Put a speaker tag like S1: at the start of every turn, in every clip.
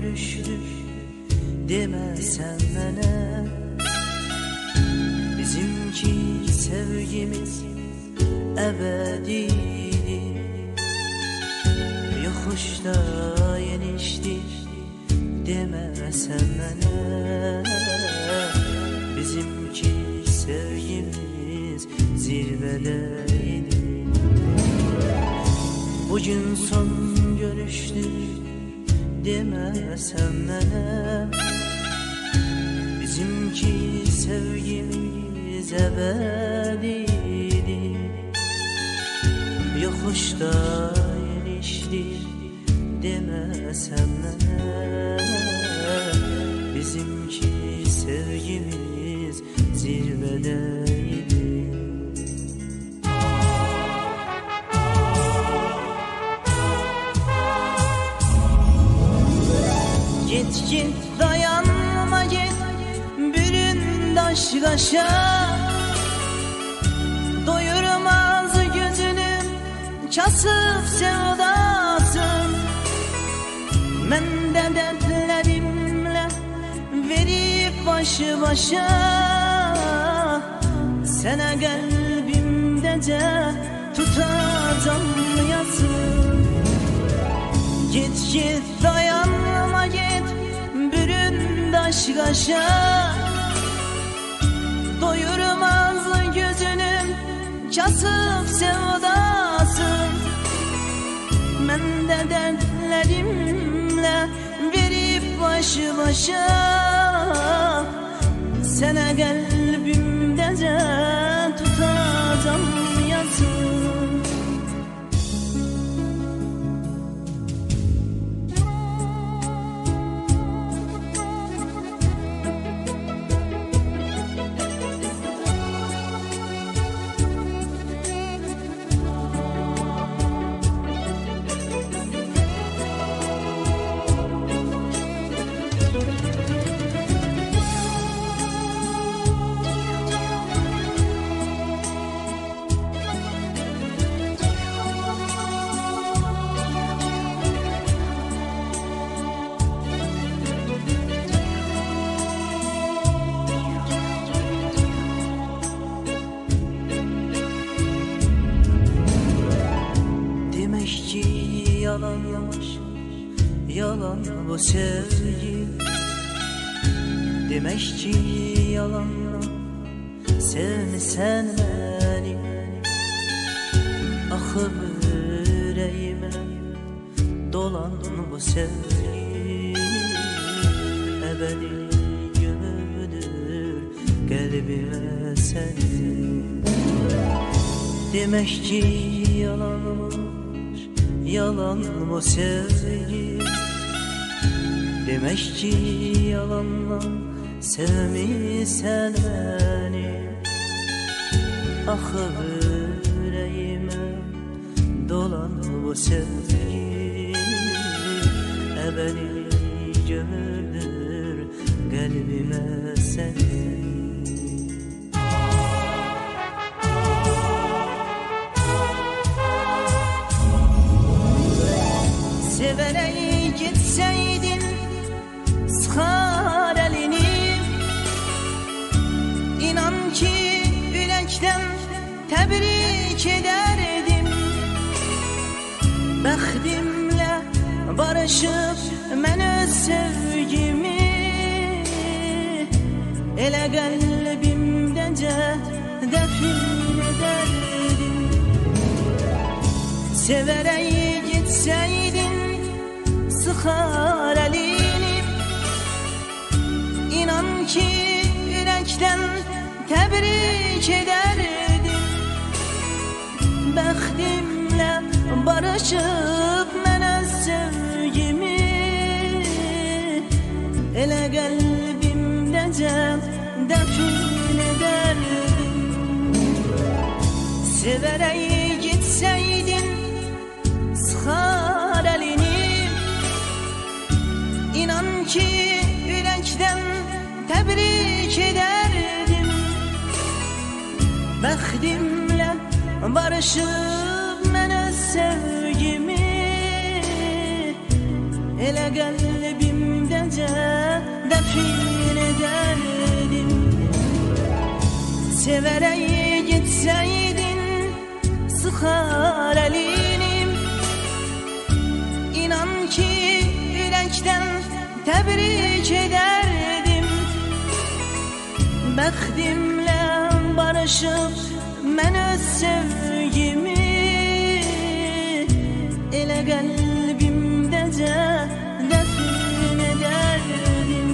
S1: görüşdük deməsən mənə. Bizimki sevgimiz əbədidir, yoxuşda yenişdik deməsən mənə. Bizimki sevgimiz zirvedeydi. Bugün son görüştük deməsən mənə. Bizimki sevgimiz əbədidir, yoxuşda yenişdik deməsən mənə. Bizimki sevgimiz zirvedeydi. Git git dayanma git, bürün daş kaşa. Doyurmaz gözünün kasıp sevdasın. Ben de dertlerimle verip başı başa. Sana kalbimdece tutacağım yazın. Git git dayanma git, bürün daş kaşa. Doyurmaz gözünün kasıp sevdasın. Ben de dertlerimle verip başı başa. Sana kalbimdece tutacağım yazın. Yalanmış, yalan bu sevgi. Demek ki yalanla sevmesen beni. Akıp yüreğime dolan bu sevgi. Ebedi gömülür kalbime seni. Demek ki yalanmış, yalan bu sevgi. Demek ki yalanla sevmişsen beni. Akıp yüreğime dolan bu sevgi. Ebedi gömülür kalbime seni. Severek gitseydin sıkar elini. İnan ki yürekten tebrik ederdim. Bəxtimlə barışıp mən öz sevgimi. Elə qəlbimdəcə dəfin ederdim. Severek gitseydin sıkar elini. İnan ki yürekten tebrik ederdim. Bəxtimlə barışıp mən öz sevgimi. Elə qəlbimdəcə dəfin ederdim. Severek gitseydin sıkar elini. İnan ki yürekten tebrik ederdim. Bəxtimlə barışıp mən öz sevgimi. Elə qəlbim necə dəfin edərdim. Sevərək getsəydin sıxar əlini, İnan ki ürəkdən təbrik edərdim. Bəxtimlə barışıb mən öz sevgimi elə qəlbimdəcə dəfin edərdim.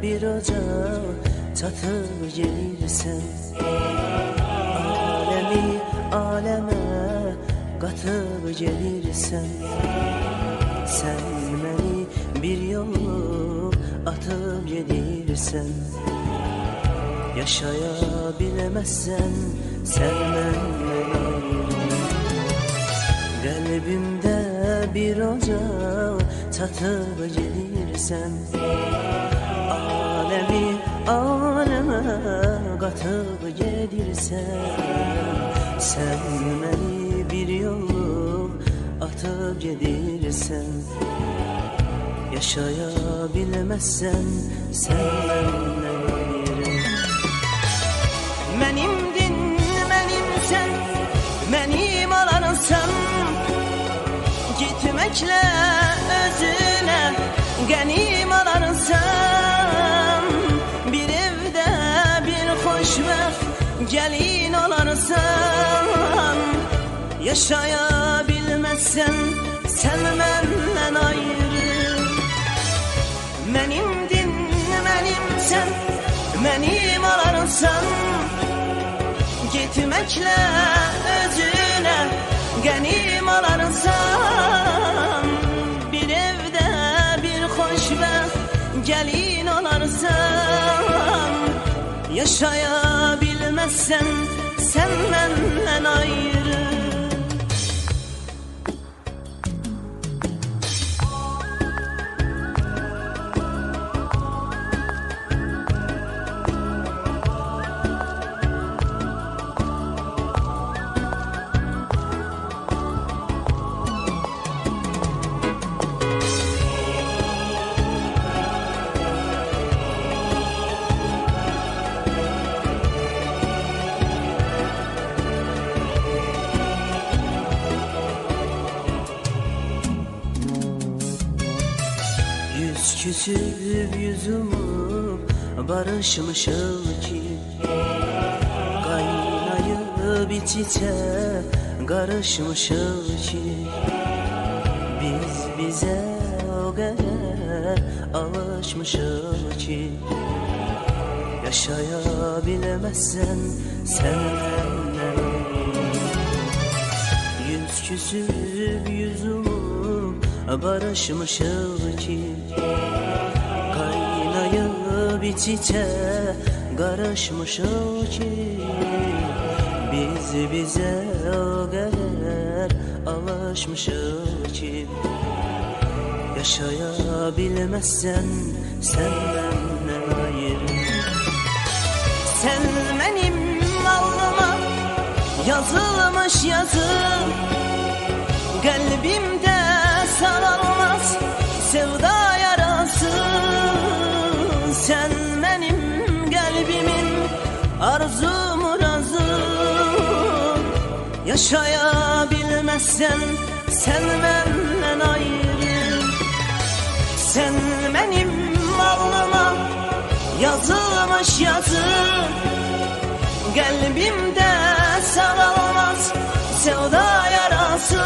S1: Bir ocaq çatıb gelirsən, aləmi aləmə qatıb gelirsən. Sən məni bir yol atıb gedirsən, yaşaya bilməzsən sən məndən ayrı. Qəlbimdə bir ocaq çatıb gelirsən, aləmi aləmə qatıb gedirsən. Sən məni bir yol atıb gedirsən, yaşaya bilməzsən sən məndən ayrı. Mənimdin, mənimsən, mənim olansan, gitməklə özünə qənim olarsan. Bir evdə bir xoşbəxt gəlin olarsan, yaşaya bilməzsən sən məndən ayrı. Mənimdin, mənimsən, mənim olarsan, gitməklə özünə qənim olarsan. Bir evdə bir xoşbəxt gəlin olarsan, yaşaya bilməzsən sən məndən ayrı. Küsüb yüzümü barışmışıq ki, qaynayıb iç-içə qarışmışıq ki, biz bizə o qədər alışmışıq ki, yaşaya bilməzsən sən məndən ayrı. Yüz küsüb yüzümü barışmışıq ki, qaynayıb iç-içə qarışmışıq ki, biz bizə o qədər alışmışıq ki, yaşaya bilməzsən sən məndən ayrı. Sən mənim alnıma yazılmış yazım, kalbimde sarılmaz sevda yarası. Sen benim kalbimin arzu murazı. Yaşayabilmezsen sen benden ayrı. Sen benim alnıma yazılmış yazı, kalbimde sarılmaz sevda yarası.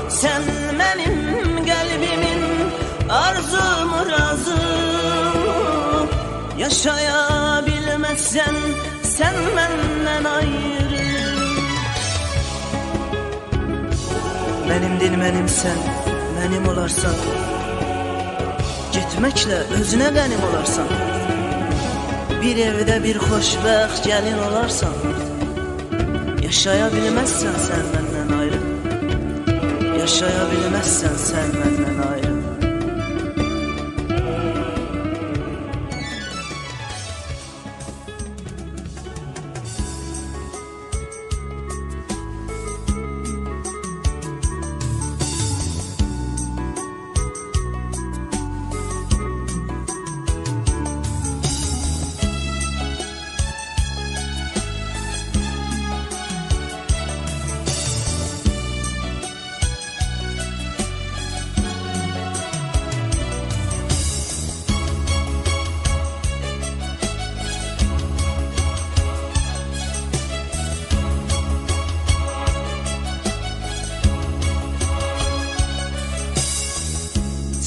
S1: Sen benim kalbimin arzu murazı. Yaşayabilmezsen sen benden ayrı. Benim dil benim sen, benim olarsan, gitmekle özüne benim olarsan, bir evde bir xoşbəxt gelin olarsan, yaşayabilmezsen sen benden ayrı. Yaşayabilmezsen sen benden ayrı.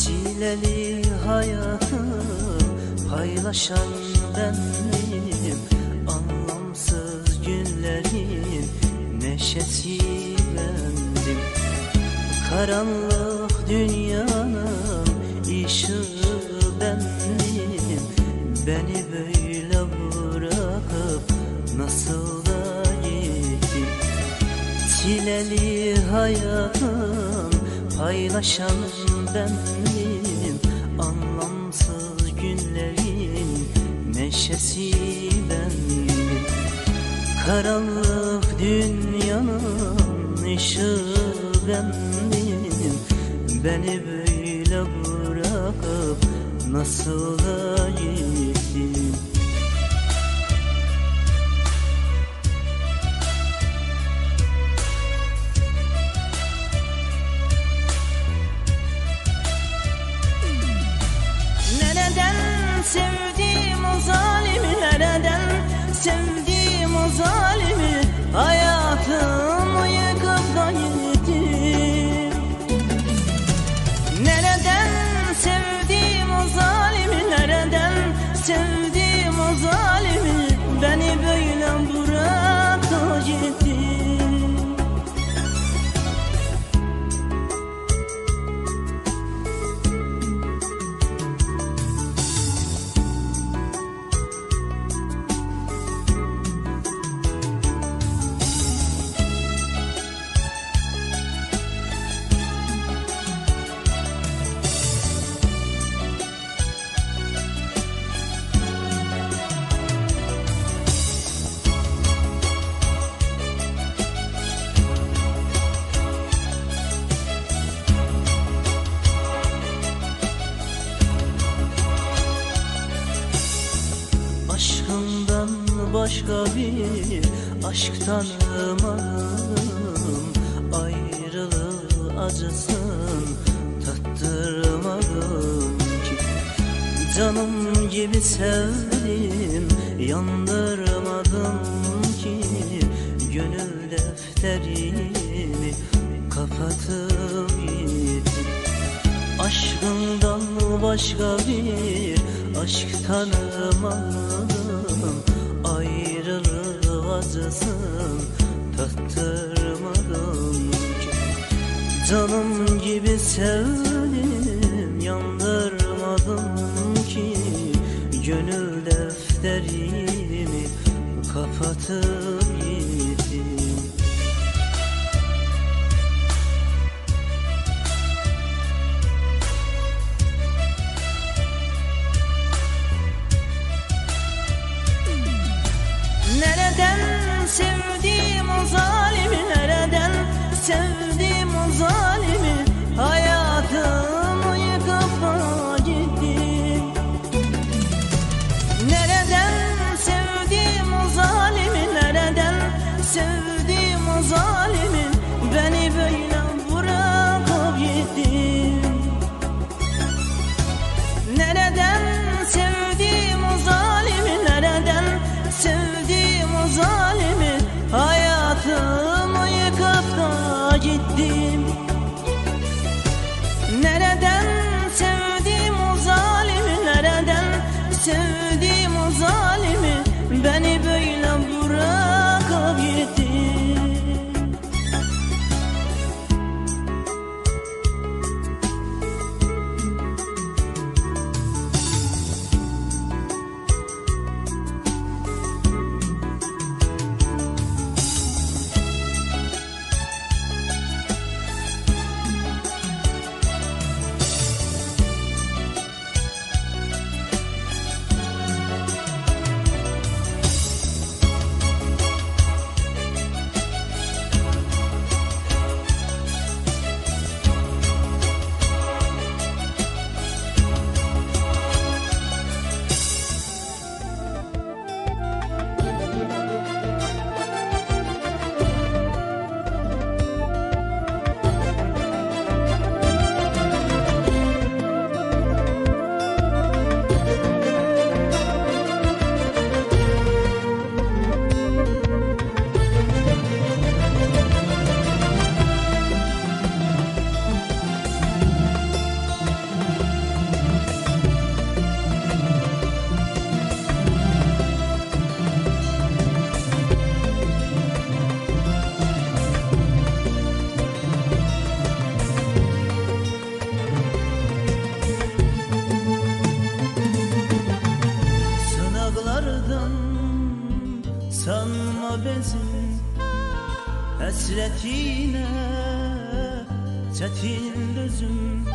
S1: Çileli hayatı paylaşan benim, anlamsız günlerin neşesi bendim. Karanlık dünyanın ışığı benim. Beni böyle bırakıp nasıl da gittin. Çileli hayatın paylaşan benim, anlamsız günlerin neşesi bendim. Karanlık dünyanın ışığı bendim. Beni böyle bırakıp nasıl da gittin. Sevdiğim o zalimi, nereden sevdiğim o zalimi, hayatımı yıkıp da gittim. Nereden sevdiğim o zalimi, nereden sevdiğim o zalimi, beni böyle bıraktı gitti. Aşkından başka bir aşk tanımadım. Ayrılığı acısın tattırmadım ki. Canım gibi sevdim, yandırmadım ki. Gönül defterimi kapatıp gittim. Aşkından başka bir aşk tanımadım. Ayrılığı acısın tattırmadım ki. Canım gibi sevdim, yandırmadım ki. Gönül defterimi kapatıp gittim. Nereden sevdim o zalimi, nereden sevdim o zalimi? Hayatımı yıkıp da gitti. Nereden sevdim o zalimi, nereden sevdim o zalimi? Beni böyle bırakıp gitti. Nereden sevdim o zalimi, nereden sevdim o zalimi? Hayatımı yıkıp da gittim. Nereden sevdim o zalimi, nereden sevdim o zalimi? Beni böyle bırakıp gitti. Sanma bezin hasretine çetin düzüm,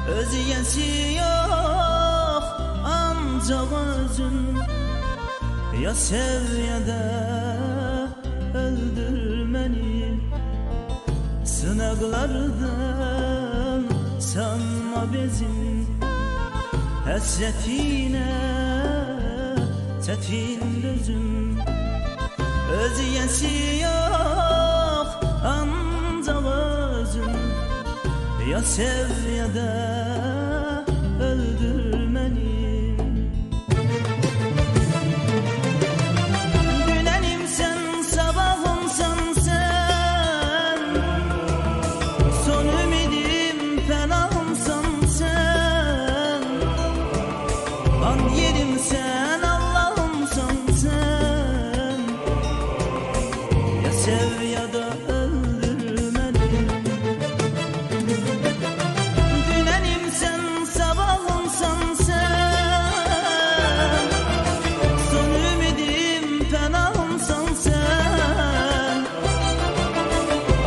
S1: özgesi yok ancak özün. Ya sev ya da öldür beni, sınaklardan sanma bezin hasretine çetin düzüm, özgesi yok ancak özün. Ya sev ya da öldür beni. Dünenimsen sabahımsan sen, son ümidim fenahımsan sen. An yerim sen, Allah'ımsan sen. Ya sev ya da öldür beni. Dünenimsen sabahımsan sen, son ümidim fenahımsan sen.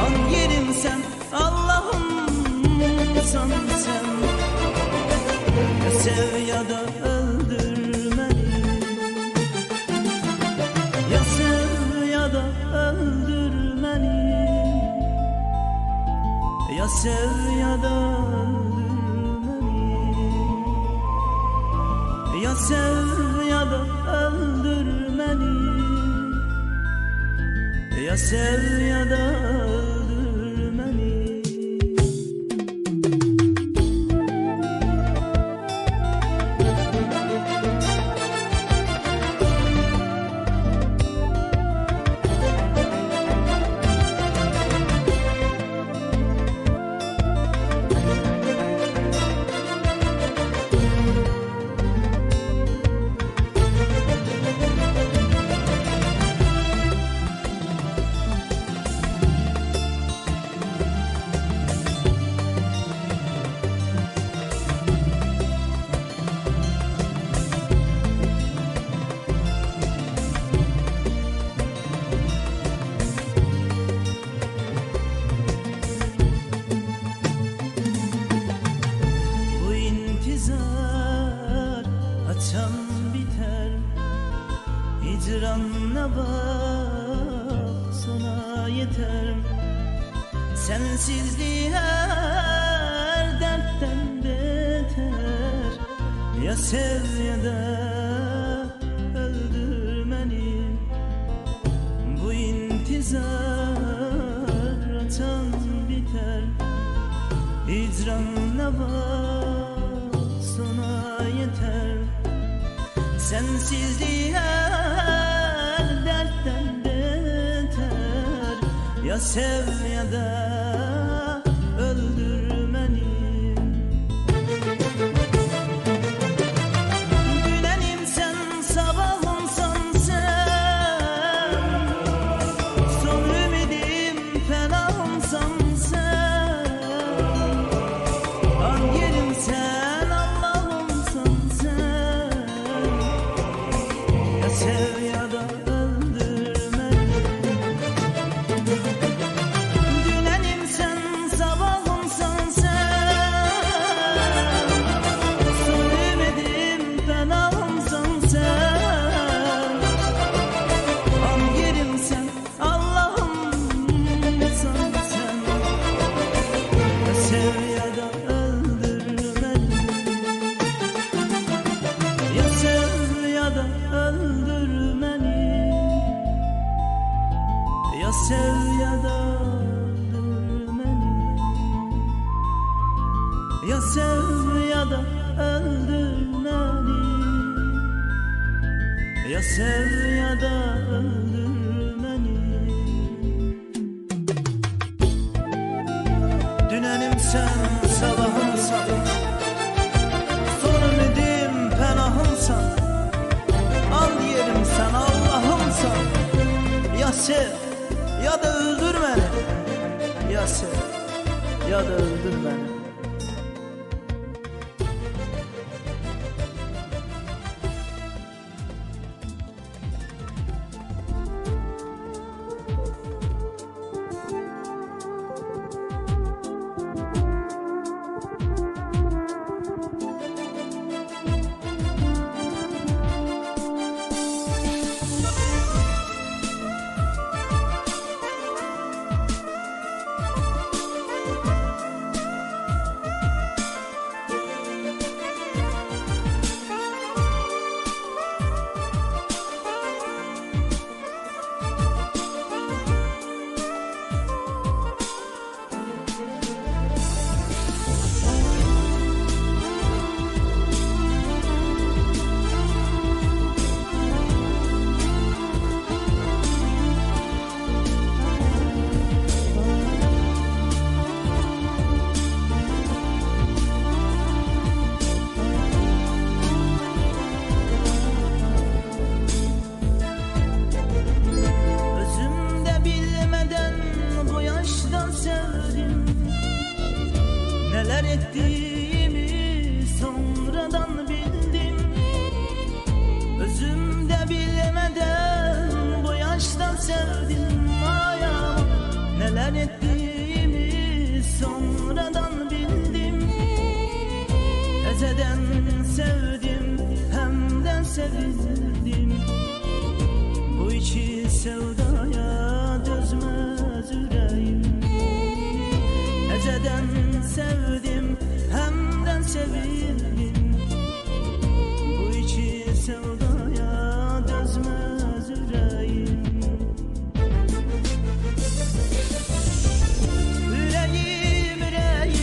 S1: An yerim sen, Allah'ımsan sen. Ya sev ya da öldür beni. Ya sev ya da öldür beni. Ya sev ya da öldür beni. Ya sev ya da öldür beni. Ya sev ya da öldür beni. Sensizliği her dertten beter. Ya sev ya da öldür beni. Bu intizar atan biter. Hicranla var sona yeter. Sensizliği her dertten beter. Ya sev ya da öldür beni. Günenim sen, sabahımsan sen. Son ümidim, fenahımsan sen. An yerim sen, Allah'ımsan sen. Ya sev ya da öldür beni. Günenim sen, sabahımsan sen. Son ümidim, fenahımsan sen. An yerim sen, Allah'ımsan sen. Ya sev ya da öldür beni. Ya sev ya da öldür beni. Ya sev ya da öldür beni. Ya sev ya da öldür beni. Ya sev ya da öldür beni. Dünenim sen, sabahımsan. Son ümidim, penahımsan. Al yerim sen, Allah'ımsan. Ya sev ya da öldür beni. Ya sev ya da öldür beni. Özümde bilmeden bu yaştan sevdim. Neler ettiğimi sonradan bildim. Özümde bilmeden bu yaştan sevdim. Ay aman, neler ettiğimi sonradan bildim. Ezeden sevdim, hem de sevildim. Bu içi sevdaya dözmez yüreğim. Ezeden sevdim, hem de sevildim. Bu içi sevdaya dözmez yüreğim. Yüreğim, yüreğim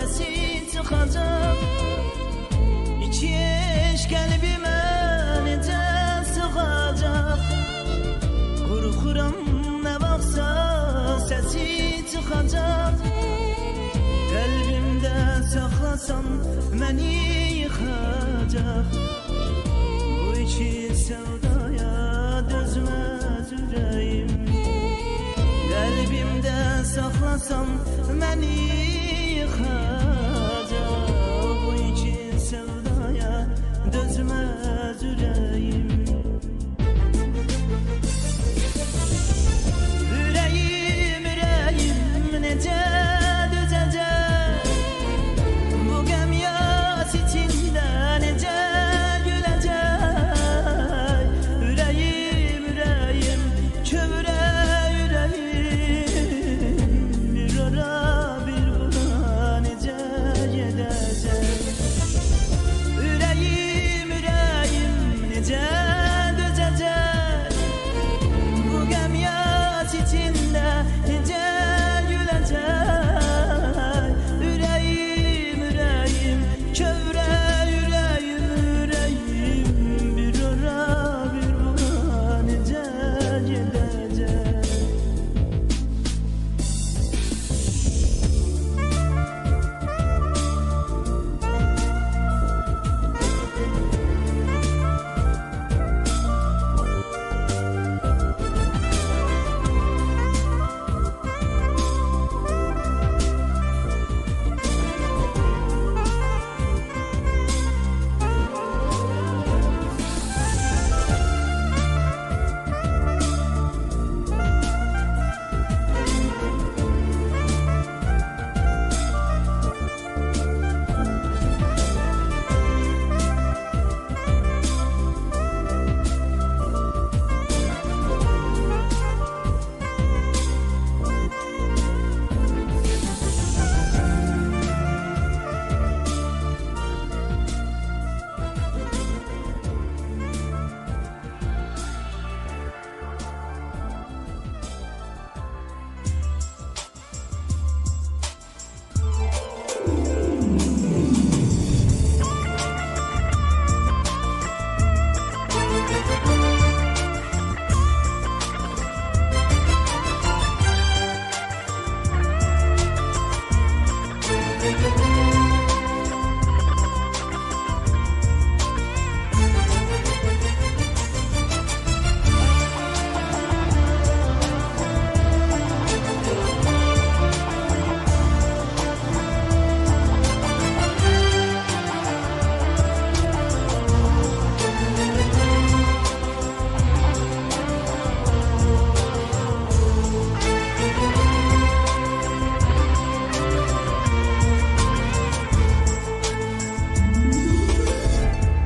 S1: sesi çıkacak. İki eş kalbime nece sığacak. Korkuram ne baksa sesi çıkacak. Kalbimde saklasan beni yıkacak. Bu iki sevdaya dözmez yüreğim. Kalbimde saklasan beni yıkacak. Bu iki sevdaya dözmez yüreğim. Yüreğim, yüreğim nece düzecek? Bu gem yas içinde nece gülecek? Yüreğim, yüreğim, çövre yüreğim. Bir ora bir buna nece gidecek? Yüreğim, yüreğim nece düzecek? Bu gem yas içinde nece gülecek? Yüreğim, yüreğim, çevre yüreğim, yüreğim. Bir ora bir buna nece gidecek?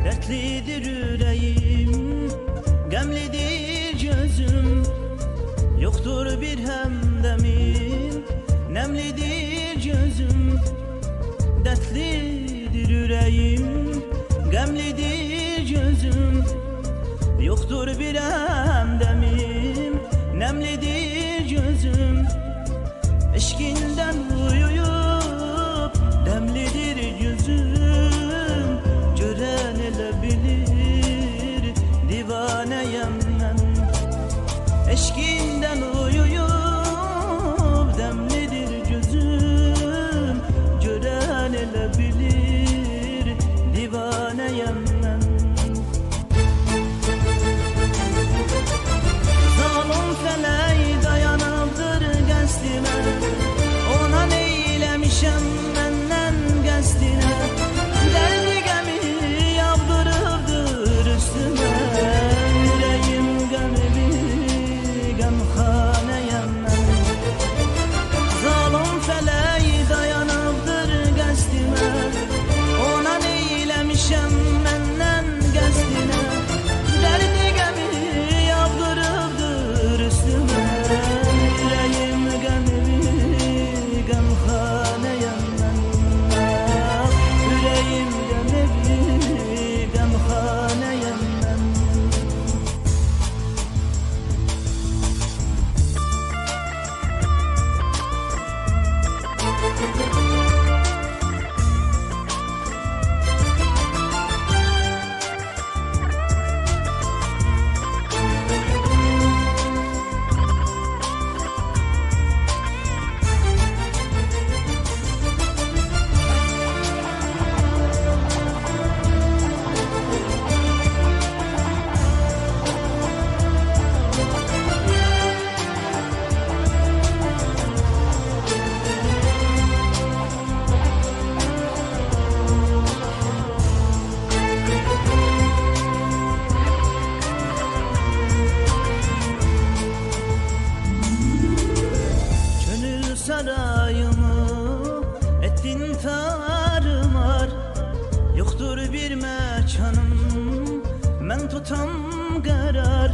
S1: Dertlidir yüreğim, gemlidir gözüm. Yoktur bir hemdemin, nemlidir gözüm. Dertlidir yüreğim, gemlidir gözüm. Yoktur bir hemdemin, nemlidir gözüm. Eşkinden uyuyup demlidir gözüm. Gören ele bilir divaneyem ben. Eşkinden uyuyup demlidir gözüm. Gören ele bilir divaneyem ben. Zalim felek dayanıptır gençliğime. Ona neyle tutam qərar.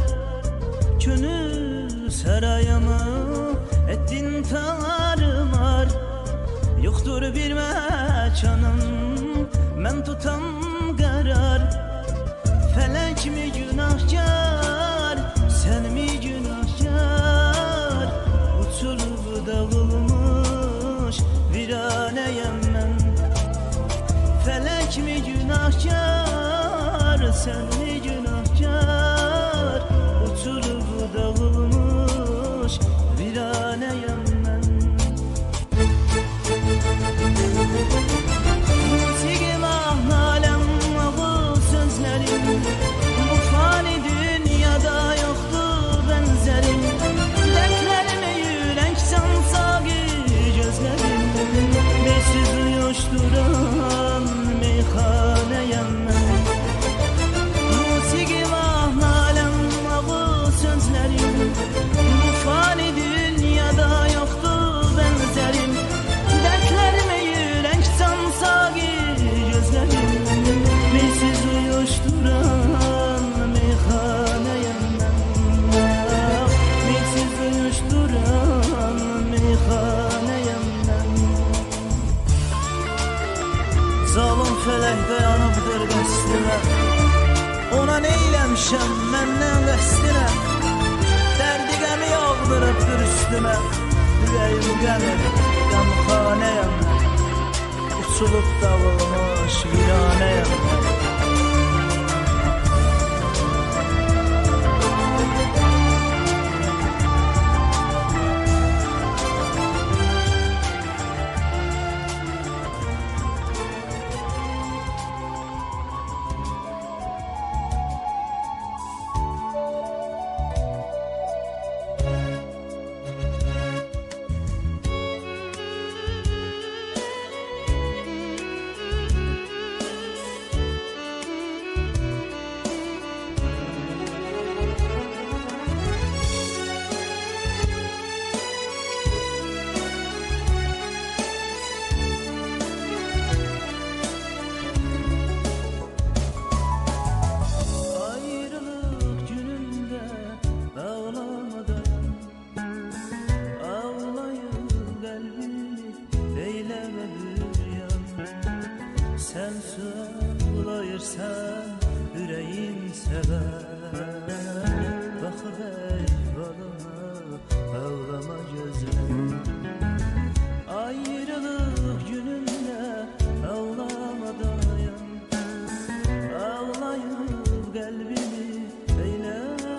S1: Könül sarayımı etdin tarımar. Yoxdur bir məkanım, mən tutam qərar. Fələk mi günahkar, sən mi günahkar? Uçulub dağılmış viranəyəm mən. Fələk mi günahkar, sən mi günahkar? Uçulub dağılmış viranəyəm mən. Musiqim ahnaləm, ağıl sözlərim, bu fani dünyada yoxdur bənzərim. Dərdlərimi yürək sansaqı gözlərim, meysiz uyuşduran meyxanəyəm mən. Musiqim ahnaləm, ağıl sözlərim, bu fani dünyada yoxdur bənzərim. Dərdlərimi yürək sansaqı gözlərim, meysiz uyuşduran meyxanəyəm mən. Meysiz uyuşduran meyxanəyəm mən. Zalım fələk dayanıbdır qəsdinə, ona neyləmişəm məndən qəsdinə? Dərdi qəmi yağdırıbdır üstümə, ürəyim qəmir, qəmxanəyəm mən. Uçulub dağılmış viranəyəm mən. Sen sulayırsan yüreğim sever. Bakıp eyvalına ağlama gözüm. Ayrılık gününde ağlama dayan. Ağlayıp kalbimi eyleme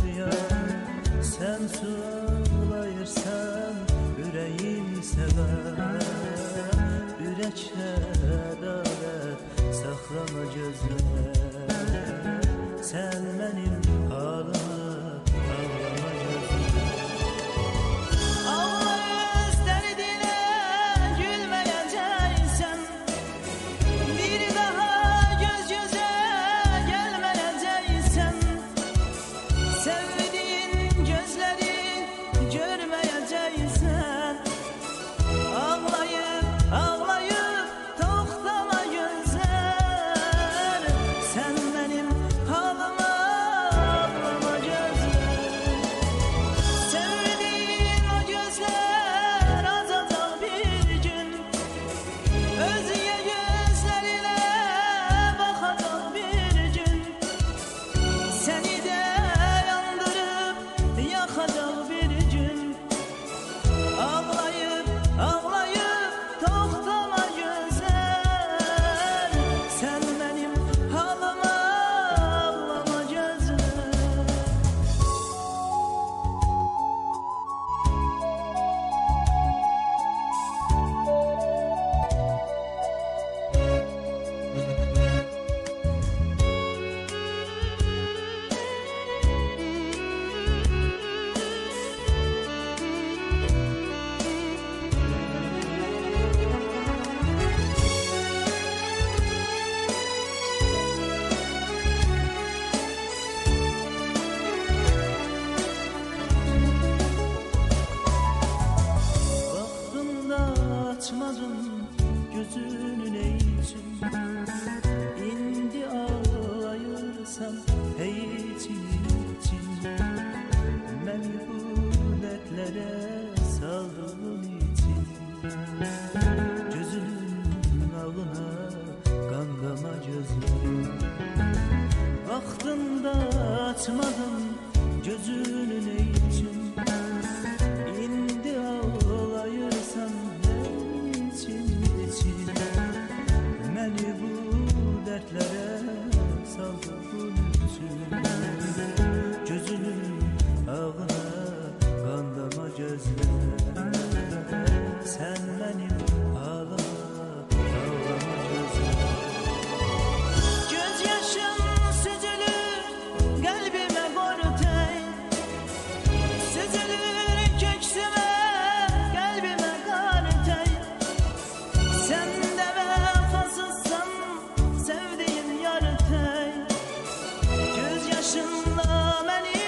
S1: rüyan. Sen sulayırsan yüreğim sever. Yürekle adalet saklama gözüne. Sen benim halımı ağlama gözüne. Ağlayız derdine gülmeyeceksen, bir daha göz göze gelmeyeceksen, sevdiğin gözleri görmeyeceksen, ağlayıp ağlayıp toktama gözler. Sen benim halıma ağlama gözler. Sevdiğin o gözler azalacak bir gün, özge gözlerine bakacak bir gün. Seni de yandırıp yakacak bir gün. Ağlayıp ağlayıp toktama gözler. Sen benim halıma ağlama gözler. Baktığımda açmadım gözünün eyçin. İndi ağlayır
S2: kalırsan için beni bu dertlere saldığın için, gözünün ağına qandama gözüm, vaxtında açmadım gözünü ne için, indi ağlayırsan için beni bu dertlere saldığın için, gözünün ağına qandama gözler, sen benim halıma ağlama gözler.
S1: Göz yaşım süzülür kalbime kortey, süzülür köksüme kalbime kartey. Sen de vefasızsan sevdiğim yartey, göz yaşınla beni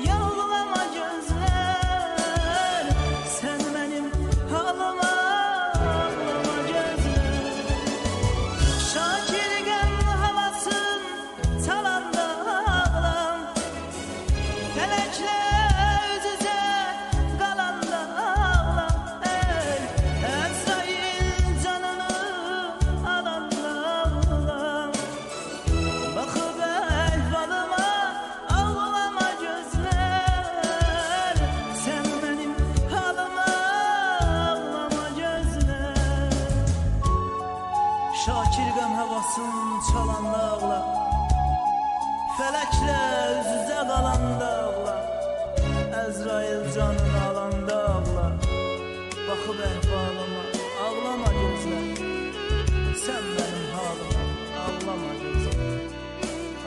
S1: yağlama gözler, sen benim halıma ağlama gözler. Şakirgen havasın çalanda ağlam, felekle üz üze kalanda ağlam. Ezrail canını alanda ağlam, bakıp ehvalıma ağlama gözler, sen benim halıma ağlama gözler. Şakir qəm havasın çalanda ağla, feləklə üz-üzə qalanda ağla, Əzrail canını alanda ağla, baxıb əhvalıma ağlama gözlər, sən mənim halıma ağlama gözlər,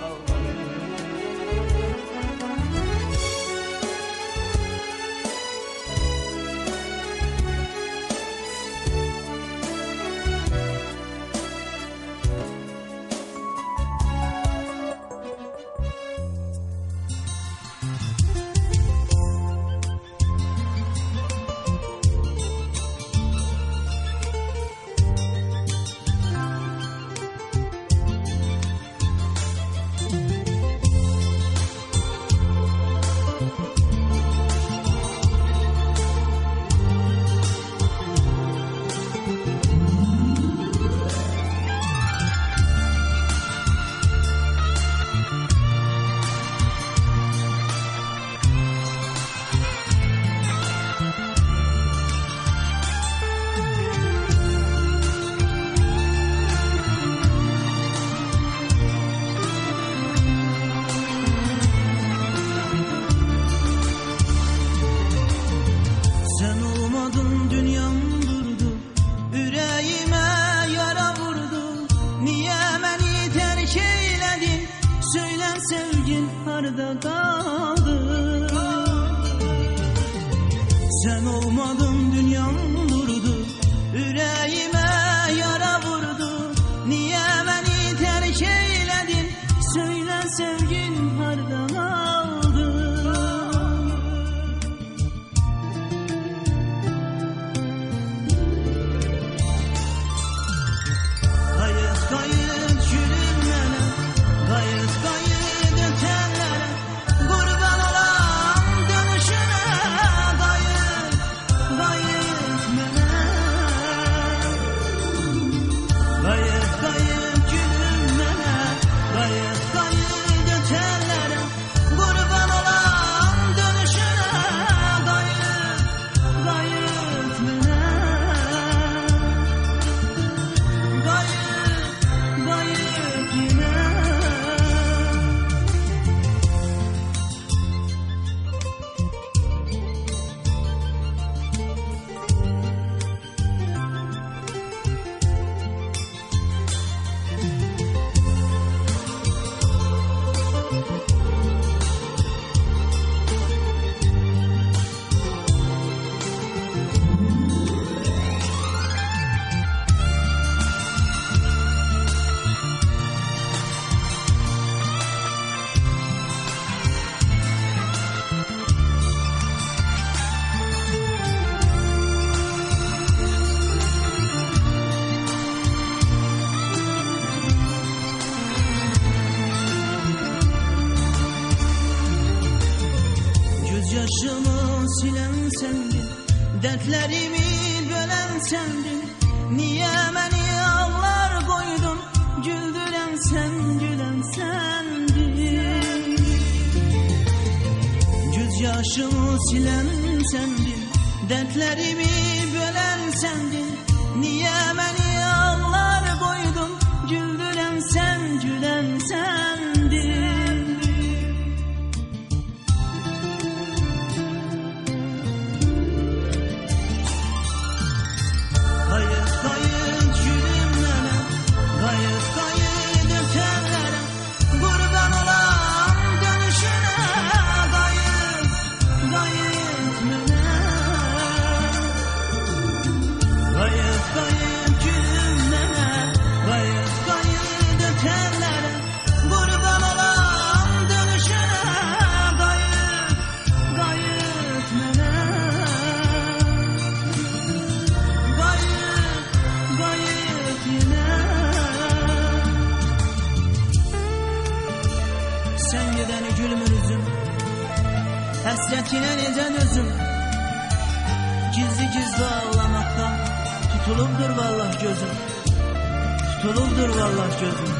S1: ağlama. Dertlerimi bölen sendin, niye beni ağlar koydun? Güldüren sen, gülen sendin. Göz yaşımı silen sendin, dertlerimi bölen sendin. Niye beni ağlar koydun? Güldüren sen, gülen sendin. Kayıt kayıt gülümlere, kayıt kayıt ötenlere, kurban olam dönüşüne. Kayıt kayıt mene, kayıt kayıt gülümlere, kayıt kayıt ötenlere, kurban olam dönüşüne. Kayıt kayıt mene, gayet yine. Sen gideni gülmür üzüm, hasretine neden özüm? Gizli gizli ağlamaktan tutulubdur vallahi gözüm, tutulubdur vallahi gözüm.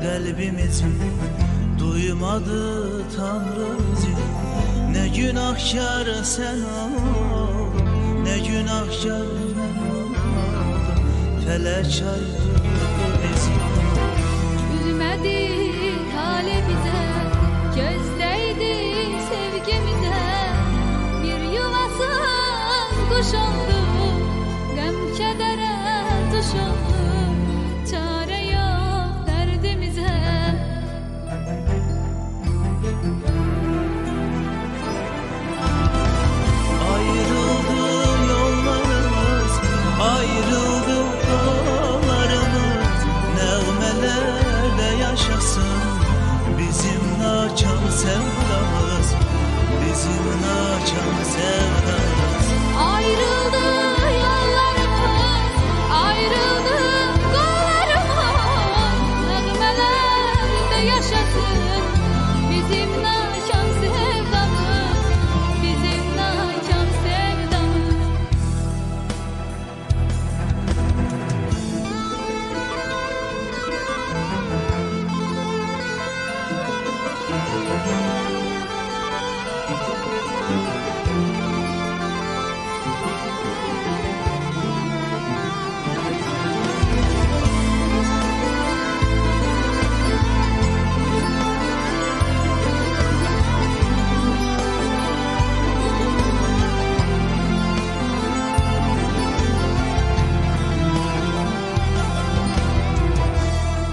S1: Kalbimizi duymadı Tanrı bizi. Ne günahkar sen ol, ne günahkar ben oldum. Felek ayırdı bizi.
S3: Gülmedi halimize, gözleydi sevgimize. Bir yuvasız kuş oldu, gam kedere tuş oldu. Çare yok derdimize.
S1: Ayrıldı yollarımız, ayrıldı yollarımız. Nağmelerde yaşasın bizim naçan sevdamız, bizim naçan sevdamız.
S3: Ayrıldı yollarımız, ayrıldı kollarımız. Nağmelerde yaşasın bizim naçan sevdamız, bizim naçan sevdamız.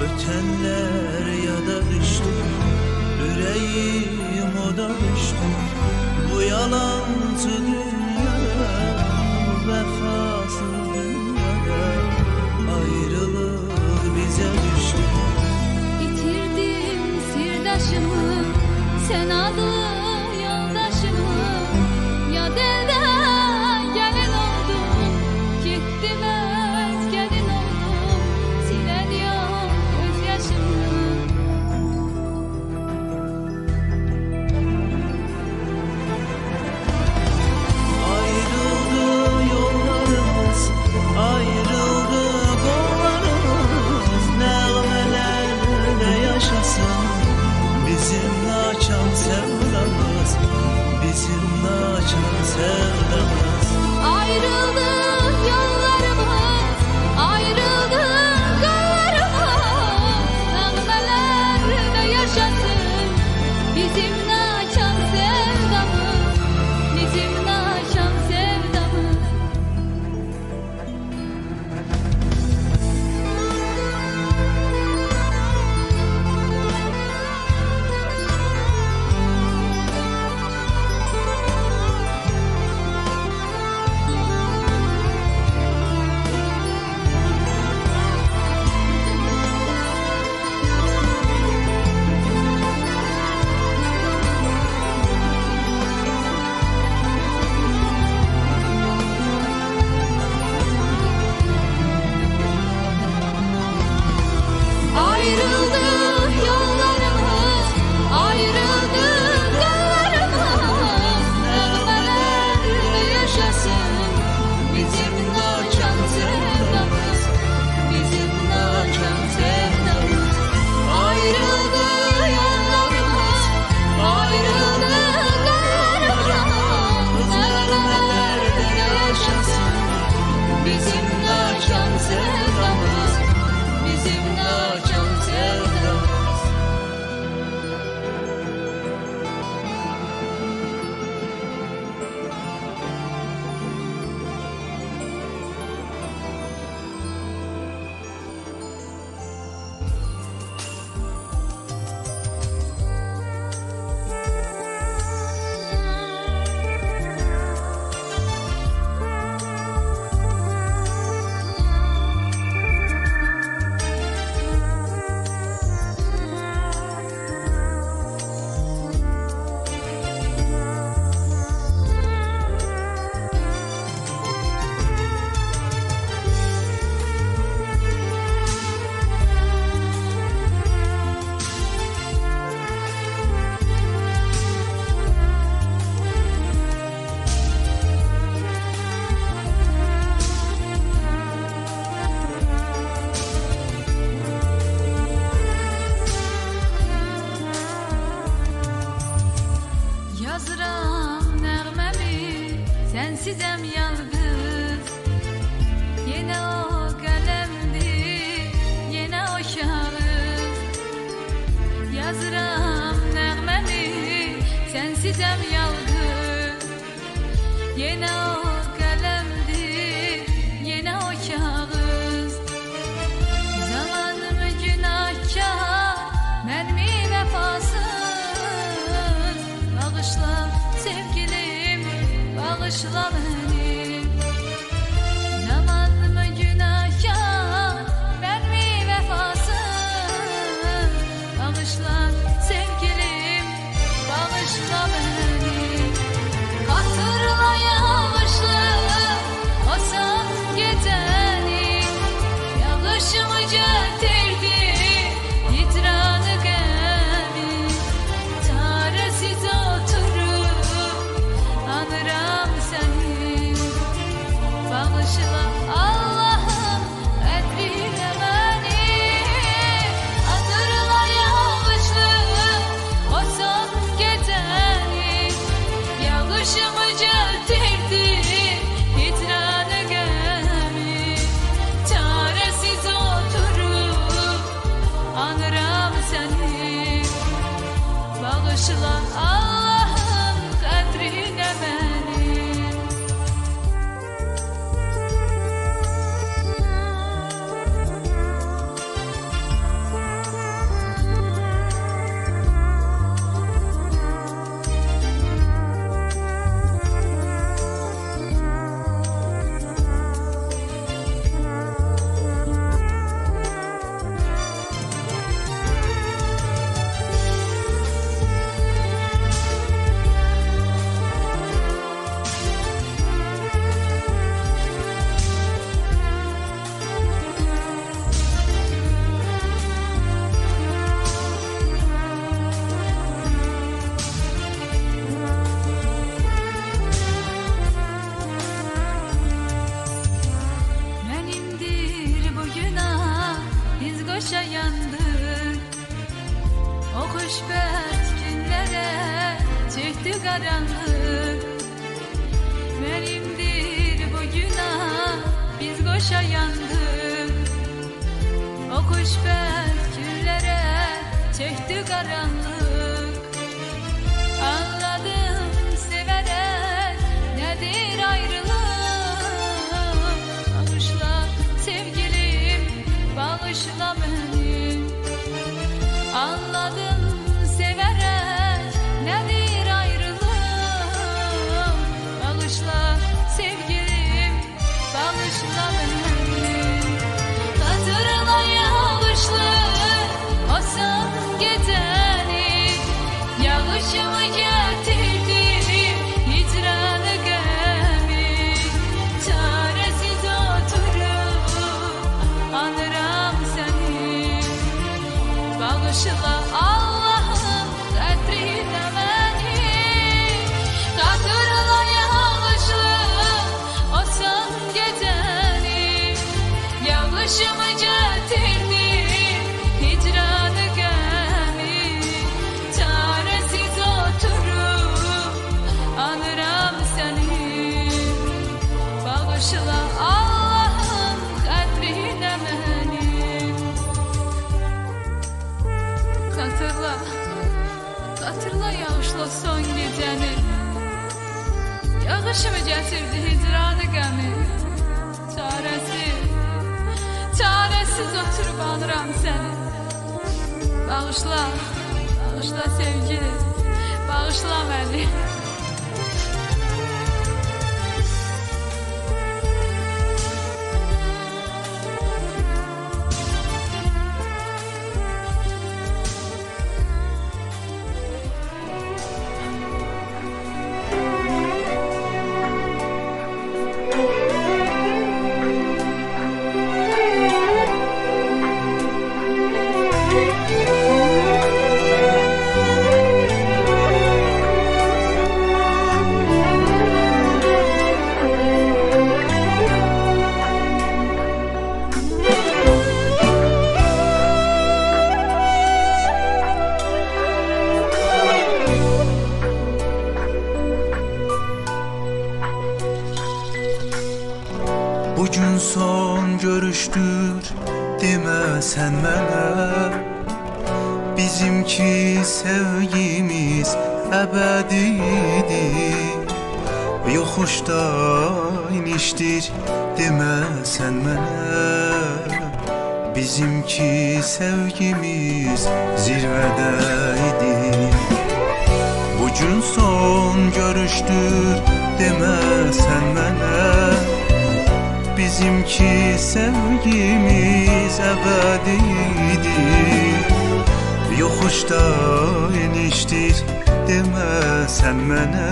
S1: Ötenler yada düştü, yüreğim oda düştü. Bu yalancı dünyada, bu vefasız dünyada ayrılık bize düştü.
S3: Yitirdim sirdaşımı, sen adlı yoldaşımı. Ya delden gelin oldum, gittim öz gelin oldum. Silen yok gözyaşımı.
S1: Ayrıldı yollarımız, ayrıldı kollarımız. Nağmelerde yaşasın bizim naçan sevdamız, bizim naçan sevdamız.
S3: Yine o kalemdi, yine o kağıt. Yazıram nəğməni, sensizem yalgız. Yine o kalemdi, yine o kağıt. Zamanımı günahkar, mermi vefasız. Bağışla sevgilim, bağışla beni. Zamanımı günahkar, mermi vefasız. Bağışla sevgilim, bağışla beni. Hatırla yağışlı o son geceni. Yağışımı getirdi hicranı gemi. Çaresiz oturup anıram seni. Bağışla Allah'ım kadrine beni. Hatırla yağışlı o son geceni. Yağışımı getirdi hicranı gemi. Çaresiz oturup anıram seni. Bağışla Allah'ım kadrine beni. Benimdir bu günah, biz koşa yandık. O hoşbet günlere çekti karanlık. Benimdir bu günah, biz koşa yandık. O hoşbet günlere çekti karanlık. Anladım severek nedir ayrılık. Bağışla sevgilim, bağışla beni. Anladım severek nedir ayrılık. Bağışla sevgilim, bağışla beni. Hatırla yağışlı o son geceni. Yağışımı getirdi hicranı gemi. Çaresiz oturup anıram seni. Bağışla Allah'ım kadrine beni. Hatırla yağışlı o son geceni. Yağışımı getirdi hicranı gemi. Çaresiz oturup anıram seni. Bağışla Allah'ım kadrine beni. Hatırla, hatırla yağışlı son geceni. Yağışımı getirdi hicranı gemi. Çaresiz, çaresiz oturup anıram seni. Bağışla, bağışla sevgili, bağışla beni.
S2: son görüşdür demə sən mənə. Bizimki sevgimiz əbədidir, yoxuşda inişdir demə sən mənə. Bizimki sevgimiz zirvədə idi. Bugün son görüşdür demə sən mənə. Bizimki sevgimiz əbədidir, yoxuşda inişdir demə sən mənə.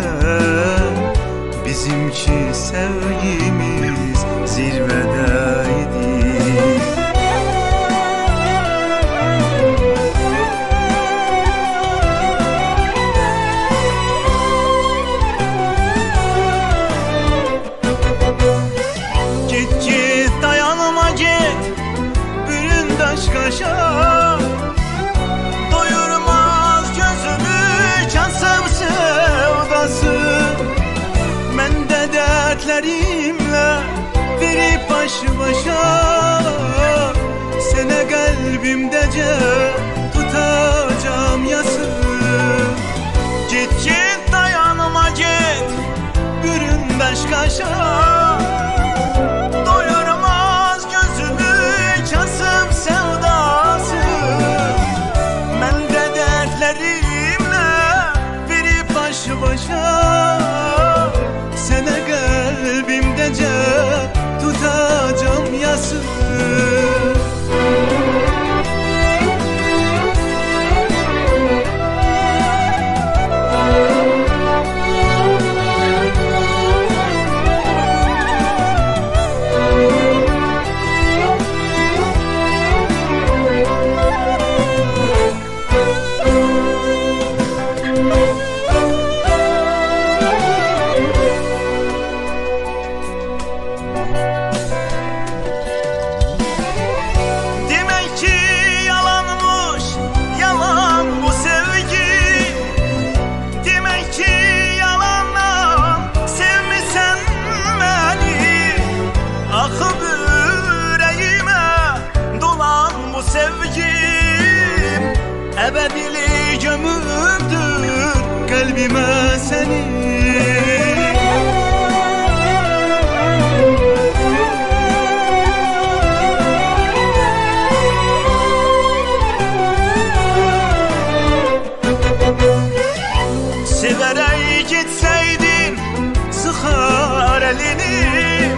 S2: Bizimki sevgimiz zirvədə idi. Kaşa doyurmaz gözümü kasım sevdası. Ben de dertlerimle verip baş başa, sene kalbimdece tutacağım yası. Git git dayanma git büründaş kaşa, sene kalbimdece tutacağım yası. Ebedili gömüldür kalbime seni. Severek gitseydin sıkar elini.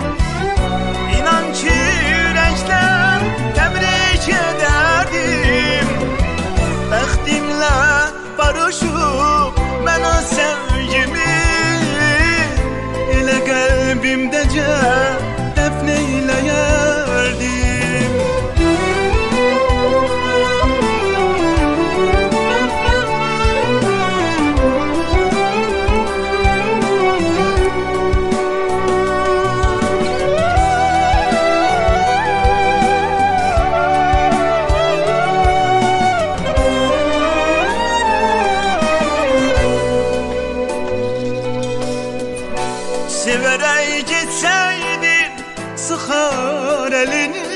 S2: İnan ki yürekten tebrik ederdim. Bəxtimlə barışıb mən o sevgimi elə qəlbimdəcə dəfn eyləyərdim. Severek gitseydin sıkar elini.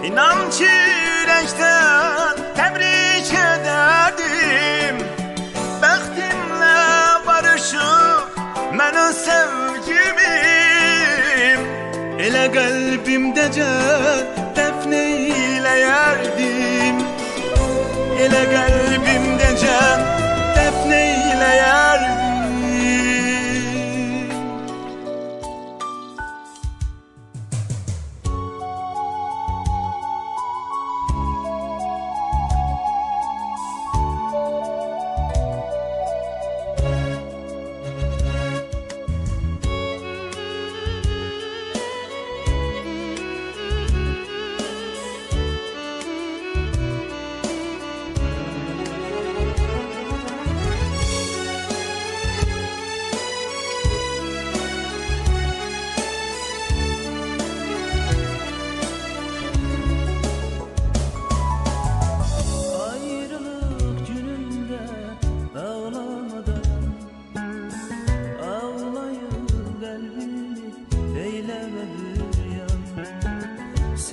S2: İnan ki yürekten tebrik ederdim. Bəxtimlə barışıb mən o sevgimim elə qəlbimdəcə dəfn eyləyərdim. Elə qəlbimdəcə dəfn eyləyərdim.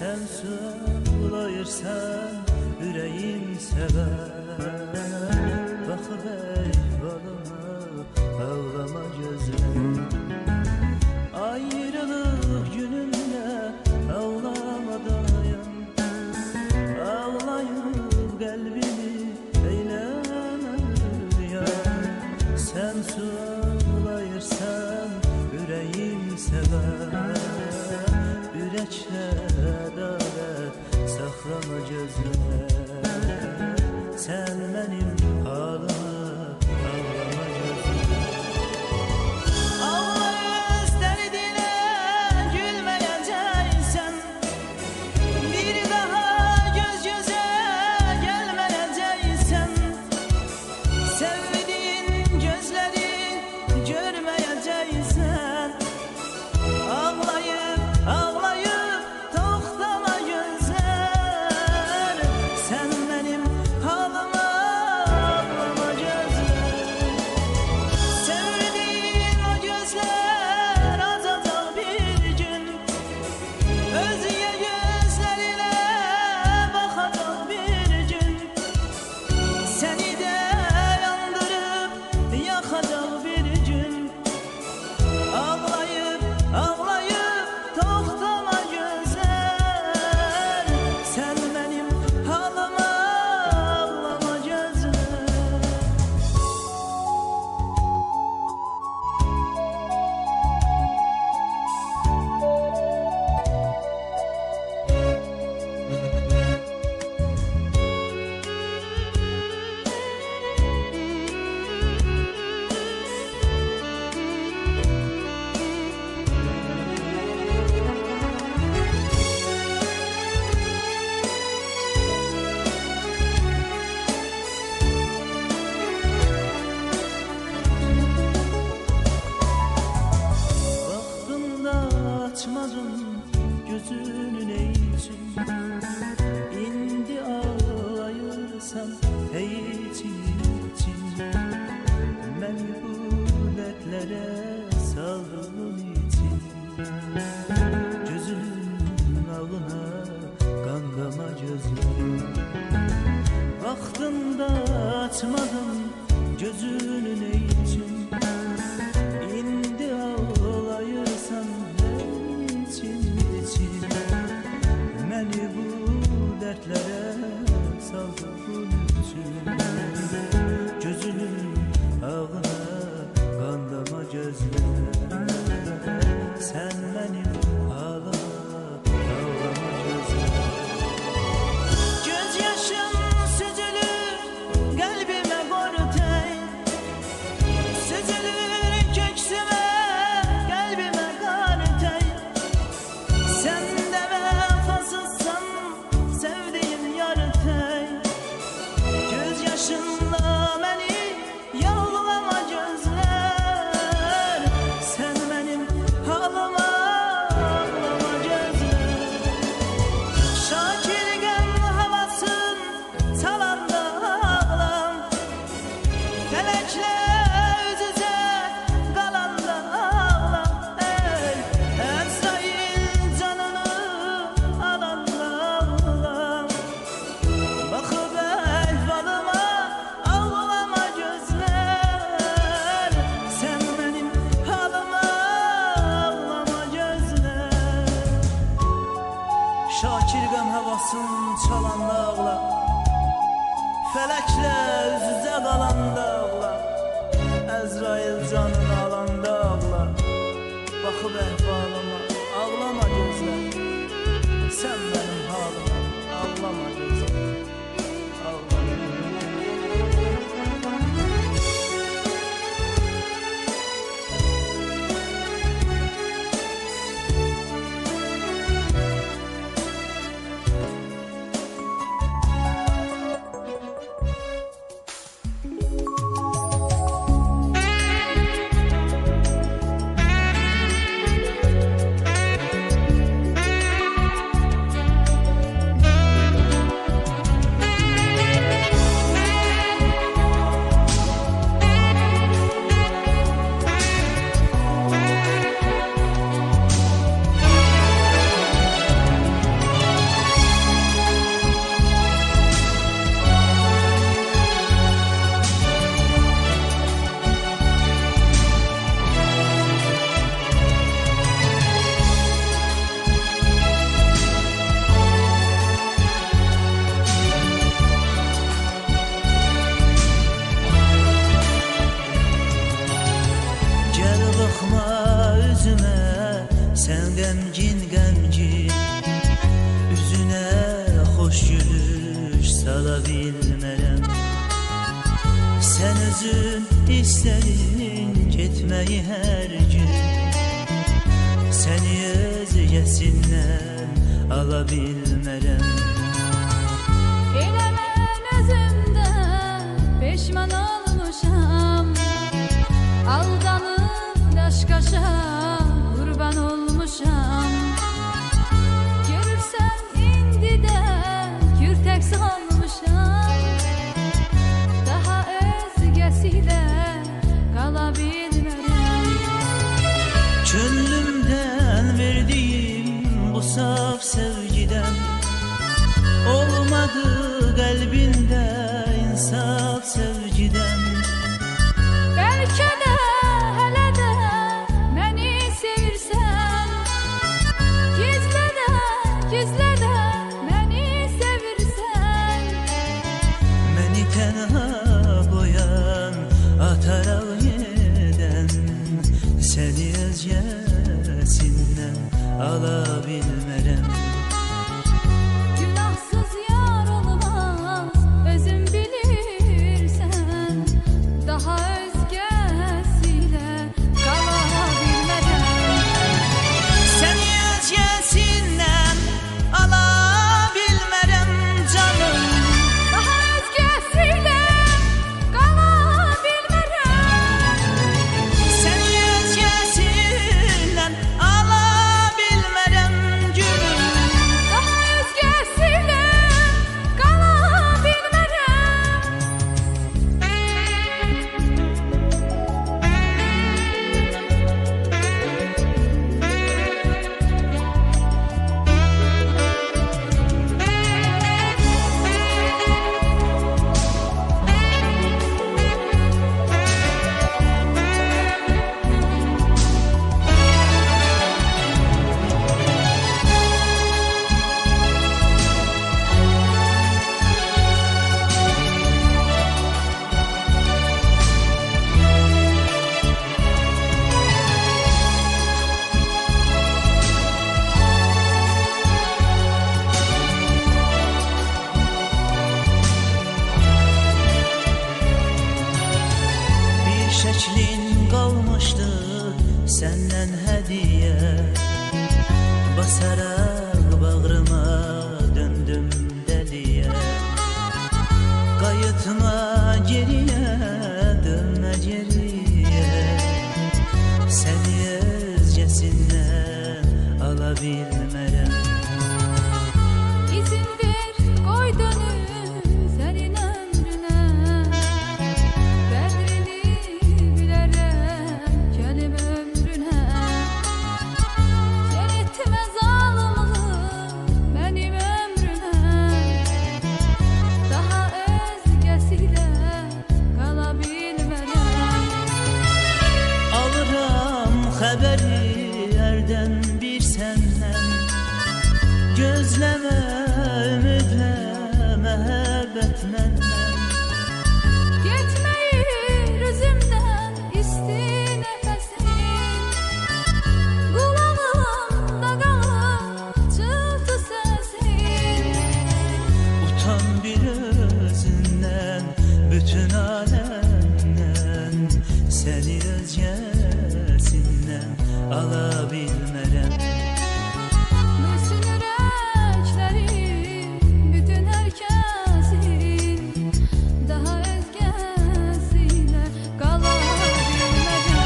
S1: Sen sulayırsan yüreğim sever. Bakıp eyvalına ağlama gözüm. Ayrılık gününde ağlama dayan. Ağlayıp kalbimi eyleme rüyan. Sen sulayırsan yüreğim sever. Yürekle adalet saklama gözüne. Sen benim halıma ağlama gözüne. Ağlayız derdine gülmeyeceksen, bir daha göz göze gelmeyeceksen, sevdiğin gözleri görmeyeceksen, ağlayıp ağlayıp toktama gözler. Sen benim halıma ağlama gözler. Sevdiğin o gözler azalacak bir gün, özge gözlerine bakacak bir gün. Seni de yandırıp yakacak bir gün. Ağlayıp ağlayıp toktama gözler. Sen benim halıma ağlama gözler. Vaktinde açmadım gözünün için. İndi ağlayırsan için. Beni bu dertlere saldığın için. Gözünün ağına kandama gözüm. Vaktinde açmadım gözünün için. İndi ağlayırsan için. Beni bu dertlere saldığın için. Gözünün ağına kandama gözler. Sen benim halıma ağlama gözler. Gözyaşım süzülür kalbime kortey. Süzülür köksüme kalbime kartey. Sen de vefasızsan sevdiğim yartey. Gözyaşınla beni yağlama gözler. Sen benim halıma ağlama gözler. Şakirgen havasın salanda ağlam. Felekle yüz yüze kalanda ağlam. Ey Ezrail canını alanda ağlam. Bakıp ehvalıma ağlama gözler. Sen benim halıma ağlama gözler. Şakir gəm havasın çalanda ağla. Felekle yüz yüze kalanda ağla. Ezrail canını alanda ağla. Bakıp ehvalıma ağlama gözler. Sen benim halıma ağlama gözler. Ağlama. bilmərəm. Sən özün istədin getməyi hər gün, səni özgəsindən ala bilmərəm.
S3: Elə mən özümdən peşman olmuşam, aldanıb daşqaşa qurban olmuşam. Görürsən indi də kürtək salmışam, daha özgəsilə qala bilmərəm.
S1: Könlümdən verdiyim bu saf sevgidən olmadı qəlbində insaf sevgidən.
S3: Bəlkə də hələ də məni sevirsən, gizlə də məni sevirsən.
S1: Məni tənha qoyan, ataraq gedən, səni özgəsindən ala bilmərəm.
S3: Günahsız yar olmaz, özün bilirsən, daha özgəsilə qala bilmərəm.
S1: Səni özgəsindən ala bilmərəm canım.
S3: Daha özgəsilə qala bilmərəm.
S1: Səni özgəsindən ala bilmərəm gülüm.
S3: Daha özgəsilə qala bilmərəm.
S1: Bir şəklin qalmışdı səndən hədiyə, basaraq bağrıma döndüm dəliyə. Qayıtma geriyə, dönmə geriyə, səni özgəsindən ala bilmərəm.
S3: İzin ver, qoy dönüm sənin ömrünə, qədrini bilərəm kəlim ömrünə. Sən etmə zalımlıq mənim ömrümə, daha özgəsilə qala bilmərəm.
S1: Alıram xəbəri hərdən bir səndən, gözləmə, ümidlə, məhəbbət məndən.
S3: Getməyir üzümdən isti nəfəsin, qulağımda qalır çıltı səsin.
S1: Utan bir özündən, bütün aləmdən, səni özgəsindən ala bilmərəm.
S3: Müsün ürəklərim, bütün hər kəsin, daha özgəsilə qala bilmərəm.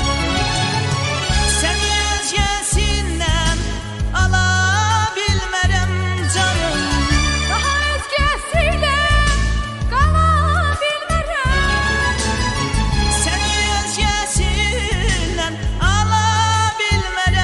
S1: Səni özgəsindən ala bilmərəm canım.
S3: Daha özgəsilə qala bilmərəm.
S1: Səni özgəsindən ala bilmərəm.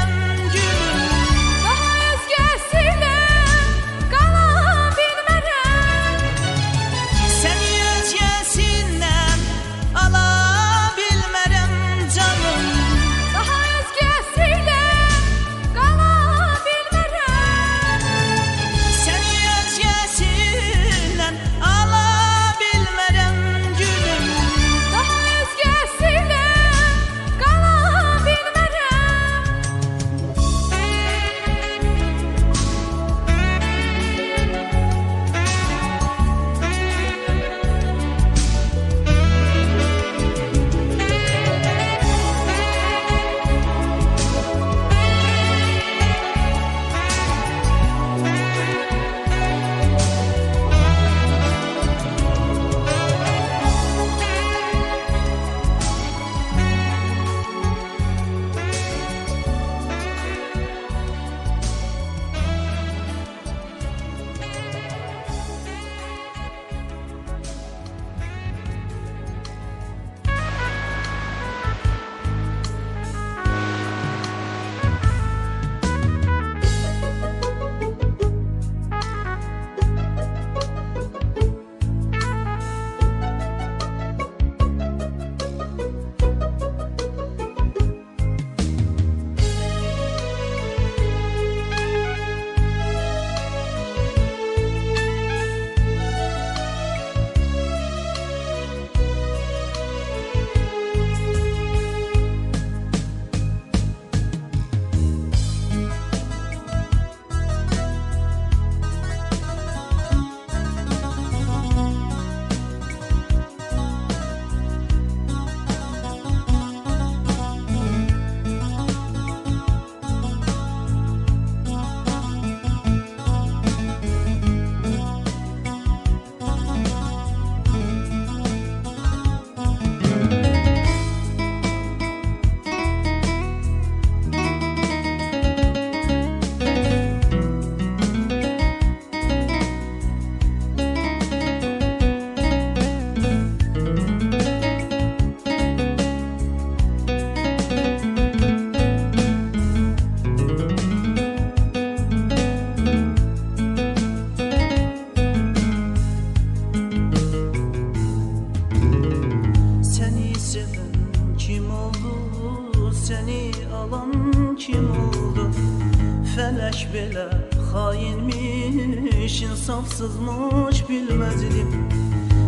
S1: safsızmış bilmezdim.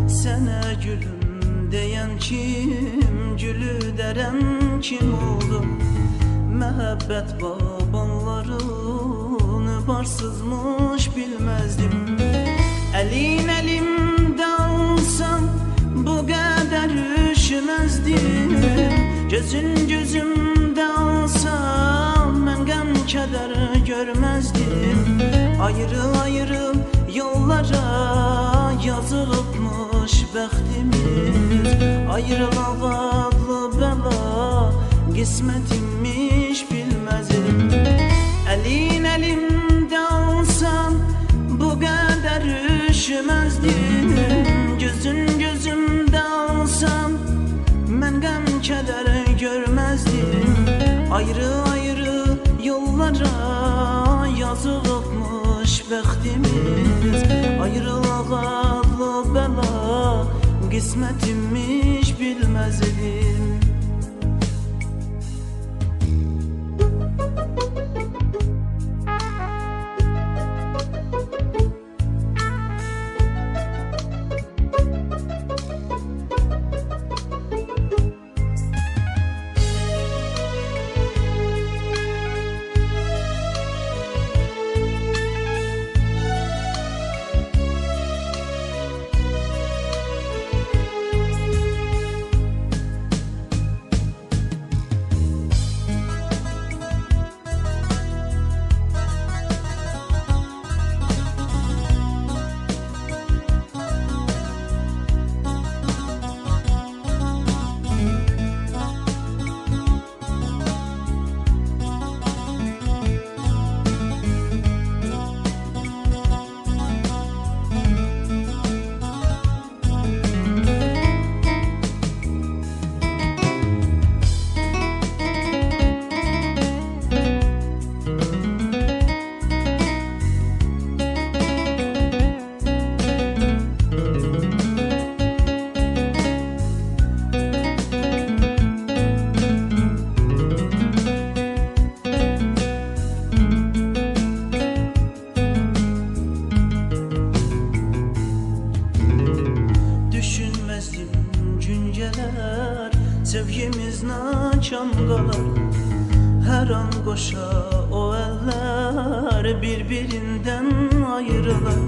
S1: Sana gülüm diyen kim, gülü deren kim oldu? Mehabbet babanların barsızmış bilmezdim. Elin elimde alsam bu kadar üşümezdim. Gözün gözümde alsam ben gam keder görmezdim. Ayrı ayrı yollara yazılıpmış bəxtimiz. Ayrılık adlı bela qismetimmiş bilmezdim. Elin elimde alsam bu kadar üşümezdim. Gözün gözümde alsam ben gam keder görmezdim. Ayrı ayrı yollara yazılıpmış bəxtimiz. Ayrılık adlı bela qismetimmiş bilmezdim. Sevgimiz naçam qalar. Her an qoşa o eller birbirinden ayrılar.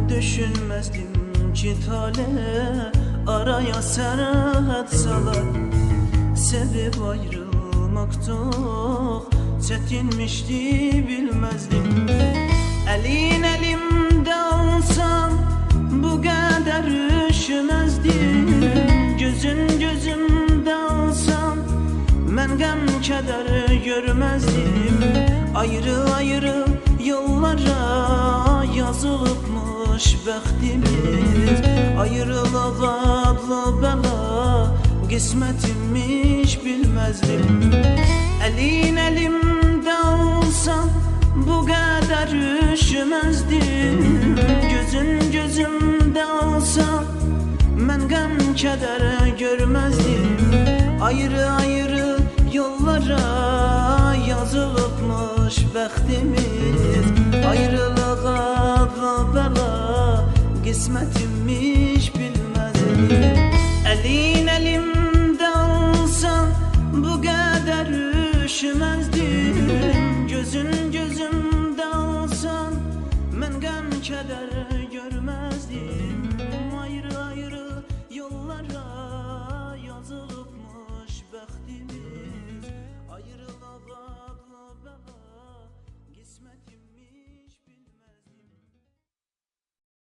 S1: Düşünmezdim ki tale araya serhat salar. Sevip ayrılmak çok çetinmişti bilmezdim. Elin elimde alsam bu kadar üşümezdim. Gözün gözümde alsam ben gam keder görmezdim. Ayrı ayrı yollara yazılıpmış bəxtimiz. Ayrılık adlı bela qismetimmiş bilmezdim. Elin elimde alsam bu kadar üşümezdim. Gözün gözümde alsam ben gam keder görmezdim. Ayrı ayrı yollara yazılıpmış bəxtimiz. Ayrılık adlı bela qismetimmiş bilmezdim. Elin elimde alsam bu kadar üşümezdim. Gözün gözümde alsam ben gam keder görmezdim.